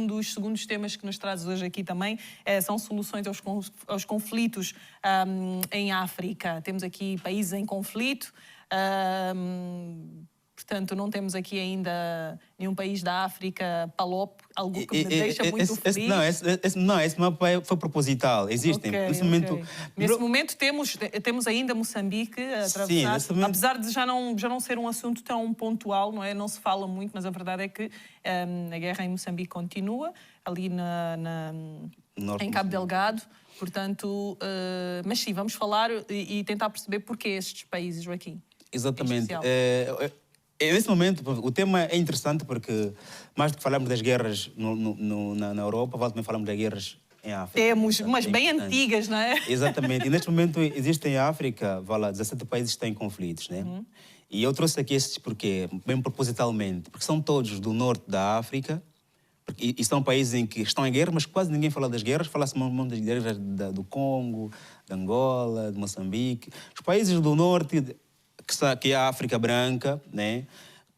um dos segundos temas que nos traz hoje aqui também são soluções aos conflitos em África. Temos aqui países em conflito. Portanto, não temos aqui ainda nenhum país da África palop, algo que me deixa muito feliz. Esse mapa foi proposital. Existem. Nesse momento temos ainda Moçambique a atravessar. Sim, apesar de já não ser um assunto tão pontual, não é? Não se fala muito, mas a verdade é que a guerra em Moçambique continua, ali em Cabo Delgado. Portanto, mas sim, vamos falar e tentar perceber porquê estes países, Joaquim. Exatamente. Nesse momento, o tema é interessante porque, mais do que falarmos das guerras na Europa, também falamos das guerras em África. Temos, mas bem antigas, não é? Exatamente. E neste momento existem em África, 17 países que têm conflitos, né? E eu trouxe aqui esses porque, bem propositalmente, porque são todos do norte da África, e são países em que estão em guerra, mas quase ninguém fala das guerras. Fala-se muito das guerras do Congo, de Angola, de Moçambique. Os países do norte, que é a África branca, né?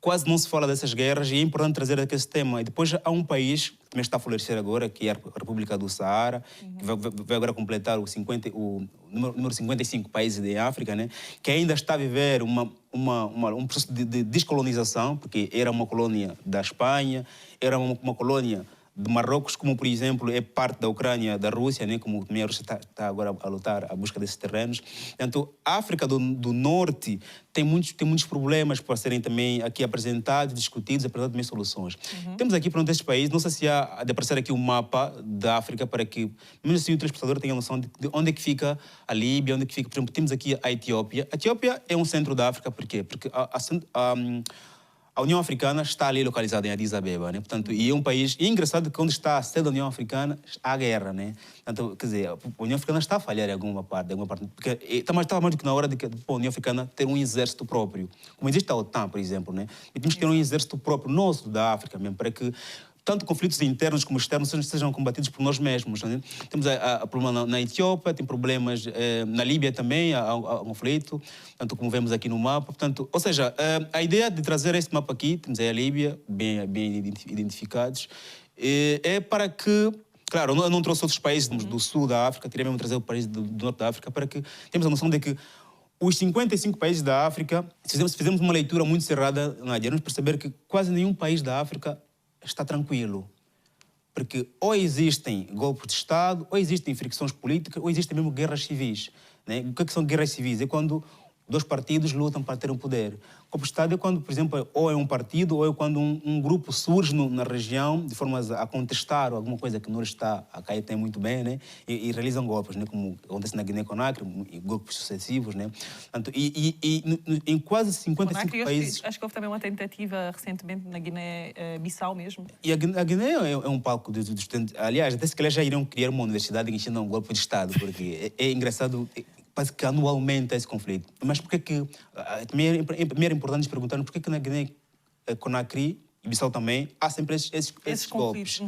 Quase não se fala dessas guerras e é importante trazer aqui esse tema. E depois há um país que também está a florescer agora, que é a República do Saara, que vai agora completar o número 55 países da África, né? Que ainda está a viver um processo de descolonização, porque era uma colônia da Espanha, era uma colônia de Marrocos, como, por exemplo, é parte da Ucrânia, da Rússia, né? Como também a Rússia está agora a lutar à busca desses terrenos. Portanto, a África do Norte tem muitos problemas para serem também aqui apresentados, discutidos, apresentados também soluções. Temos aqui, pronto, estes países, não sei se há de aparecer aqui um mapa da África para que, mesmo assim, o telespectador tenha noção de onde é que fica a Líbia, onde é que fica, por exemplo, temos aqui a Etiópia. A Etiópia é um centro da África, por quê? Porque a União Africana está ali localizada em Addis Abeba, né? Portanto, e é um país... E é engraçado que onde está a sede da União Africana, há guerra, né? Portanto, quer dizer, a União Africana está a falhar em alguma parte. Porque estava mais do que na hora de a União Africana ter um exército próprio. Como existe a OTAN, por exemplo, né? E temos que ter um exército próprio nosso da África mesmo, para que tanto conflitos internos como externos sejam combatidos por nós mesmos. Né? Temos problema na Etiópia, tem problemas na Líbia também, há conflito, tanto como vemos aqui no mapa. Portanto, ou seja, a ideia de trazer este mapa aqui, temos aí a Líbia, bem identificados, é para que, claro, eu não trouxe outros países do sul da África, teria mesmo trazer o país do norte da África, para que tenhamos a noção de que os 55 países da África, se fizermos uma leitura muito cerrada, Nádia, vamos perceber que quase nenhum país da África está tranquilo. Porque ou existem golpes de Estado, ou existem fricções políticas, ou existem mesmo guerras civis. Né? O que é que são guerras civis? É quando dois partidos lutam para ter um poder. Golpe de Estado é quando, por exemplo, ou é um partido, ou é quando um grupo surge na região de forma a contestar alguma coisa que não está a cair tem muito bem, né? E realizam golpes, né? Como acontece na Guiné-Conakry, golpes sucessivos, né? Portanto, em quase 55 países... Acho que houve também uma tentativa recentemente na Guiné-Bissau mesmo. E a Guiné é um palco dos estudantes. Aliás, até se calhar já iriam criar uma universidade que ensina um golpe de Estado, porque é engraçado... Parece que anualmente há esse conflito. Mas por que primeiro é importante perguntar por que na Guiné-Conakry e Bissau também há sempre esses golpes?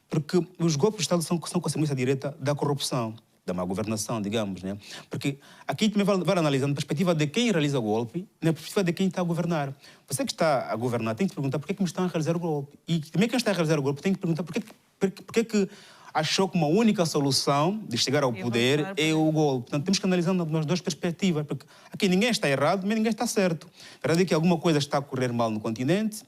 Porque os golpes de Estado são consequência direta da corrupção, da má governação, digamos, né? Porque aqui também vai analisando a perspectiva de quem realiza o golpe, na perspectiva de quem está a governar. Você que está a governar tem que perguntar por que me estão a realizar o golpe. E também quem está a realizar o golpe tem que perguntar por que achou que uma única solução de chegar ao poder é o golpe. Portanto, temos que analisar nas duas perspectivas, porque aqui ninguém está errado, mas ninguém está certo. A verdade é que alguma coisa está a correr mal no continente,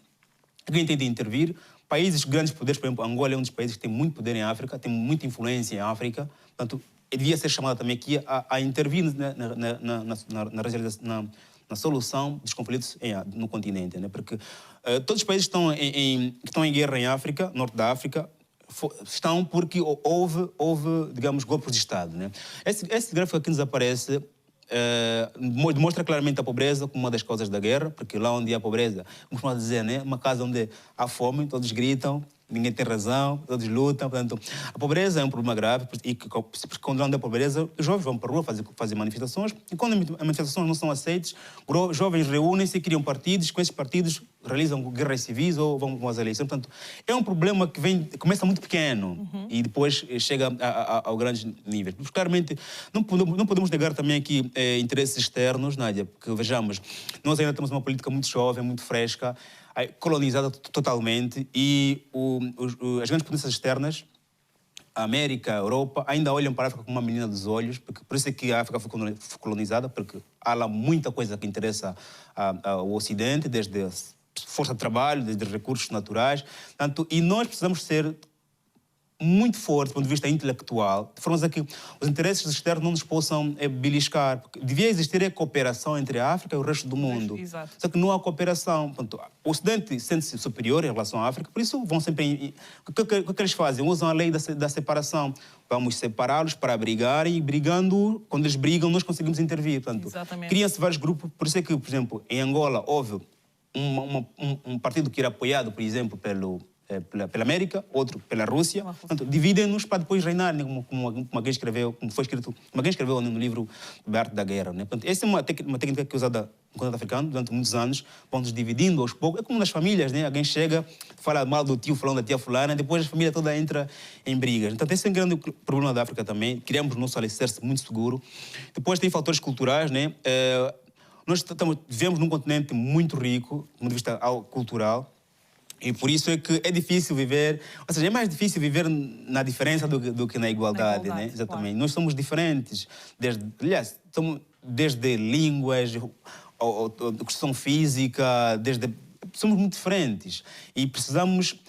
alguém tem de intervir. Países, grandes poderes, por exemplo, Angola é um dos países que tem muito poder em África, tem muita influência em África, portanto, devia ser chamado também aqui a intervir na solução dos conflitos no continente, né? Porque todos os países que estão em guerra em África, norte da África, estão porque houve, digamos, golpes de Estado, né? Esse gráfico aqui nos aparece demonstra claramente a pobreza como uma das causas da guerra, porque lá onde há pobreza, como costumamos dizer, né? Uma casa onde há fome, todos gritam, ninguém tem razão, todos lutam. Portanto, a pobreza é um problema grave e quando não há pobreza, os jovens vão para a rua fazer manifestações e quando as manifestações não são aceitas, os jovens reúnem-se e criam partidos, com esses partidos realizam guerras civis ou vão às eleições. Portanto, é um problema que começa muito pequeno e depois chega a grandes níveis. Mas, claramente, não podemos negar também aqui interesses externos, Nádia, porque vejamos, nós ainda temos uma política muito jovem, muito fresca. colonizada totalmente e as grandes potências externas, a América, a Europa, ainda olham para a África como uma menina dos olhos, porque por isso é que a África foi colonizada, porque há lá muita coisa que interessa ao Ocidente, desde força de trabalho, desde recursos naturais, tanto, e nós precisamos ser muito forte do ponto de vista intelectual, de forma a que os interesses externos não nos possam beliscar. Porque devia existir a cooperação entre a África e o resto do mundo. Exato. Só que não há cooperação. Portanto, o Ocidente sente-se superior em relação à África, por isso vão sempre... O que eles fazem? Usam a lei da separação. Vamos separá-los para abrigarem e, brigando, quando eles brigam, nós conseguimos intervir. Portanto, criam-se vários grupos. Por isso é que, por exemplo, em Angola houve um partido que era apoiado, por exemplo, pela América, outro pela Rússia. Portanto, dividem-nos para depois reinar, né? como alguém escreveu, como foi escrito, como alguém escreveu no livro A Arte da Guerra. Né? Portanto, essa é uma técnica que é usada no continente africano durante muitos anos, vão-nos dividindo aos poucos. É como nas famílias, né? Alguém chega, fala mal do tio fulano, da tia fulana, depois a família toda entra em brigas. Então, esse é um grande problema da África também. Criamos o nosso alicerce muito seguro. Depois tem fatores culturais, né? Nós vivemos num continente muito rico, do ponto de vista cultural. E por isso é que é difícil viver, ou seja, é mais difícil viver na diferença do que na igualdade, né? Exatamente. Claro. Nós somos diferentes, desde línguas, questão física, somos muito diferentes. E precisamos,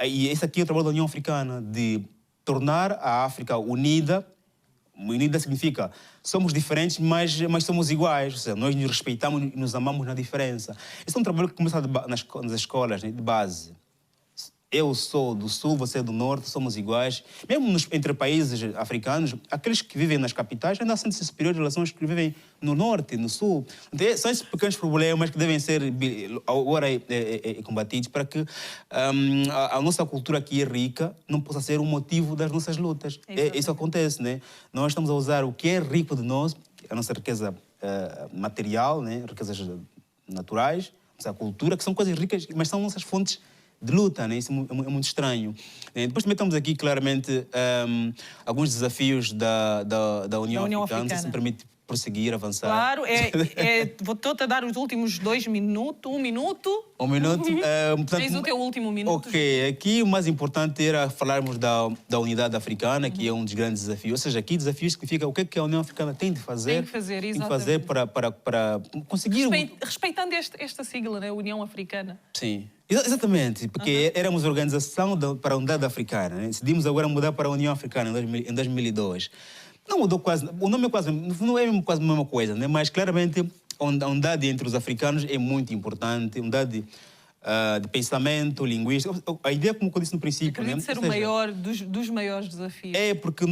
e esse aqui é o trabalho da União Africana, de tornar a África unida. Unida significa somos diferentes, mas somos iguais. Ou seja, nós nos respeitamos e nos amamos na diferença. Esse é um trabalho que começa nas escolas, né, de base. Eu sou do Sul, você é do Norte, somos iguais. Mesmo entre países africanos, aqueles que vivem nas capitais ainda sentem-se superiores em relação aos que vivem no Norte, no Sul. Então, são esses pequenos problemas que devem ser agora combatidos para que a nossa cultura aqui é rica não possa ser um motivo das nossas lutas. Isso acontece, né? Nós estamos a usar o que é rico de nós, a nossa riqueza material, né? Riquezas naturais, a nossa cultura, que são coisas ricas, mas são nossas fontes de luta, né? Isso é muito estranho. Depois também estamos aqui, claramente, alguns desafios da União Africana, se me permite prosseguir, avançar. Claro, vou-te a dar os últimos 2 minutos, 1 minuto. 1 minuto. Portanto, tens o teu último minuto. Ok, aqui o mais importante era falarmos da unidade africana, que é um dos grandes desafios. Ou seja, aqui desafios significa o que é que a União Africana tem de fazer. Tem de fazer, exatamente. Tem de fazer para conseguir... Respeitando esta sigla, né? União Africana. Sim. Exatamente, porque éramos organização para a unidade africana. Né? Decidimos agora mudar para a União Africana em 2002. Não mudou quase, o nome não é quase a mesma coisa, né? Mas claramente a unidade entre os africanos é muito importante, a unidade de pensamento, linguística. A ideia, como eu disse no princípio... Acredito ser o maior dos maiores desafios. É, porque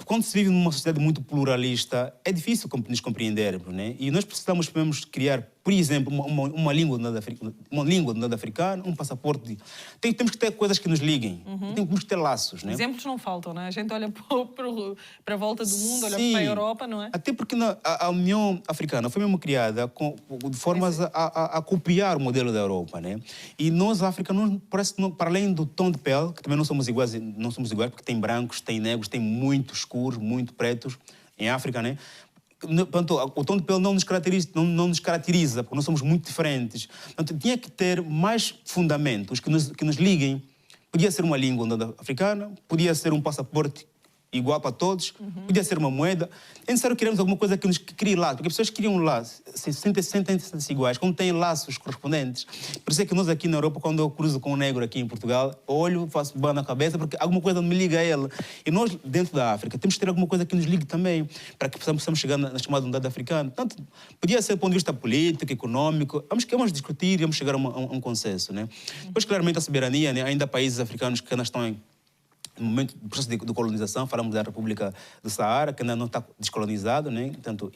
quando se vive numa sociedade muito pluralista, é difícil nos compreendermos, né? E nós precisamos criar, por exemplo, uma língua do nord-africano, um passaporte. Temos que ter coisas que nos liguem, temos que ter laços, né? Exemplos não faltam, não é? A gente olha para a volta do mundo, olha para a Europa, não é? Até porque a União Africana foi mesmo criada de formas a copiar o modelo da Europa, né? E nós, África, parece que para além do tom de pele, que também não somos iguais porque tem brancos, tem negros, tem muito escuros, muito pretos em África, né? Portanto, o tom de pele não nos caracteriza, porque nós somos muito diferentes. Portanto, tinha que ter mais fundamentos que nos liguem. Podia ser uma língua africana, podia ser um passaporte igual para todos, podia ser uma moeda. É necessário que queremos alguma coisa que nos crie laços, porque as pessoas criam laços, sentem-se iguais, como têm laços correspondentes. Por isso é que nós aqui na Europa, quando eu cruzo com um negro aqui em Portugal, olho, faço ban na cabeça, porque alguma coisa me liga a ele. E nós, dentro da África, temos que ter alguma coisa que nos ligue também, para que possamos chegar na chamada unidade africana. Portanto, podia ser do ponto de vista político, econômico, vamos discutir e vamos chegar a um consenso, né? Depois, claramente, a soberania, né? Ainda há países africanos que ainda estão no momento do processo de colonização, falamos da República do Saara, que ainda não está descolonizado, né? Portanto,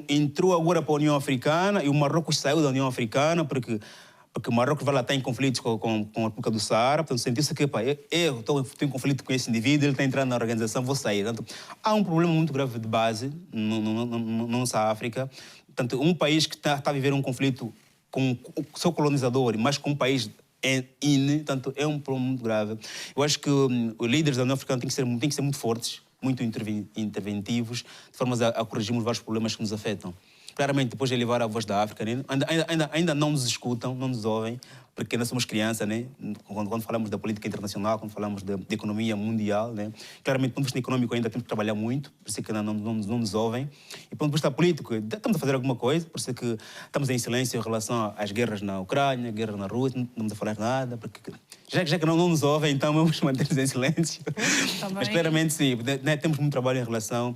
entrou agora para a União Africana e o Marrocos saiu da União Africana porque o Marrocos vai lá estar em conflitos com a República do Saara. Portanto, sentiu-se que eu estou em conflito com esse indivíduo, ele está entrando na organização, vou sair. Portanto, há um problema muito grave de base na nossa África. Portanto, um país que está a viver um conflito com o seu colonizador, mas com um país portanto, é um problema muito grave. Eu acho que os líderes da União Africana têm que ser muito fortes, muito interventivos, de forma a corrigirmos vários problemas que nos afetam. claramente depois de levar a voz da África, né? Ainda não nos escutam, não nos ouvem, porque ainda somos crianças, né? Quando falamos da política internacional, quando falamos de economia mundial, né? Claramente, do ponto de vista econômico, ainda temos que trabalhar muito, por isso é que ainda não nos ouvem. E do ponto de vista político, estamos a fazer alguma coisa, por isso é que estamos em silêncio em relação às guerras na Ucrânia, guerra na Rússia, não estamos a falar nada, porque já que não nos ouvem, então vamos manter-nos em silêncio. Mas claramente, sim, né? Temos muito trabalho em relação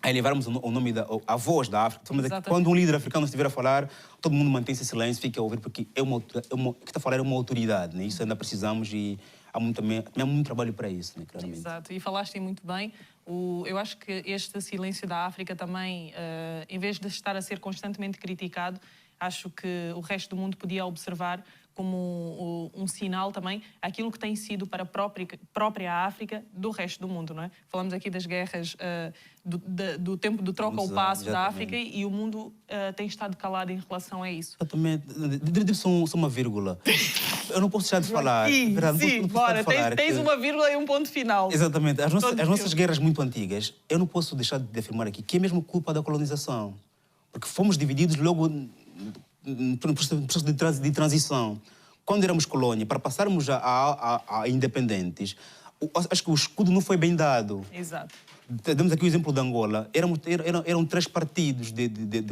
a elevarmos o nome a voz da África. Quando um líder africano estiver a falar, todo mundo mantém-se em silêncio, fica a ouvir, porque o que está a falar é uma autoridade, né? Isso ainda precisamos e há muito trabalho para isso, né? Claramente. Exato, e falaste muito bem. Eu acho que este silêncio da África também, em vez de estar a ser constantemente criticado, acho que o resto do mundo podia observar como um sinal também aquilo que tem sido para a própria África do resto do mundo, não é? Falamos aqui das guerras do tempo do troca ou passo da África e o mundo tem estado calado em relação a isso. Exatamente. Só uma vírgula. Eu não posso deixar de falar. Sim, bora. Tens uma vírgula e um ponto final. Exatamente. As nossas guerras muito antigas, eu não posso deixar de afirmar aqui que é mesmo culpa da colonização. Porque fomos divididos logo no processo de transição. Quando éramos colônia, para passarmos a independentes, acho que o escudo não foi bem dado. Exato. Damos aqui o exemplo de Angola. Eram 3 partidos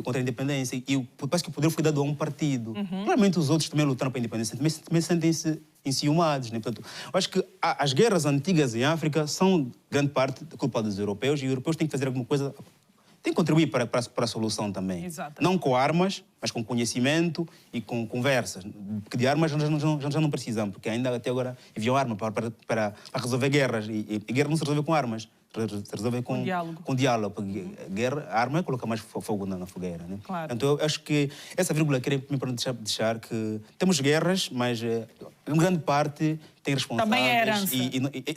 contra a independência e parece que o poder foi dado a um partido. Claramente os outros também lutaram para a independência, também sentem-se enciumados. Né? Portanto, eu acho que as guerras antigas em África são, grande parte, culpa dos europeus, e os europeus têm que fazer alguma coisa, têm que contribuir para a solução também. Exatamente. Não com armas, mas com conhecimento e com conversas. Porque de armas já não precisamos, porque ainda até agora enviam armas para resolver guerras. E guerra não se resolve com armas, se resolve com diálogo. Porque a arma é colocar mais fogo na fogueira. Né? Claro. Então eu acho que essa vírgula queria me deixar que temos guerras, mas em grande parte tem responsáveis. Também é herança.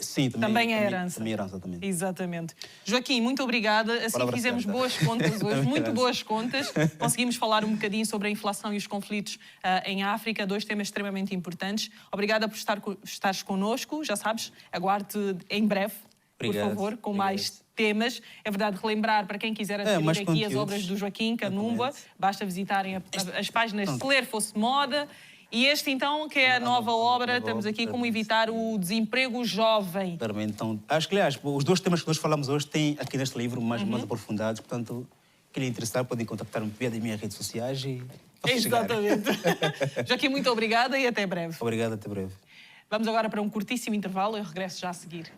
Sim, também é herança. Também é herança, também. Exatamente. Joaquim, muito obrigada. Assim fizemos boas contas hoje, muito boas contas. Conseguimos falar um bocadinho sobre a inflação e os conflitos em África, 2 temas extremamente importantes. Obrigada por estares connosco. Já sabes, aguarde em breve, por favor, com mais temas. É verdade, relembrar para quem quiser adquirir aqui as obras do Joaquim Kanumba, basta visitarem as páginas Se Ler Fosse Moda. E este, então, que é a nova obra, estamos aqui como evitar o desemprego jovem. Então, acho que, aliás, os 2 temas que nós falamos hoje têm aqui neste livro mais aprofundados, portanto, quem lhe interessar podem contactar-me via das minhas redes sociais e exatamente. Joaquim, muito obrigada e até breve. Obrigado, até breve. Vamos agora para um curtíssimo intervalo, eu regresso já a seguir.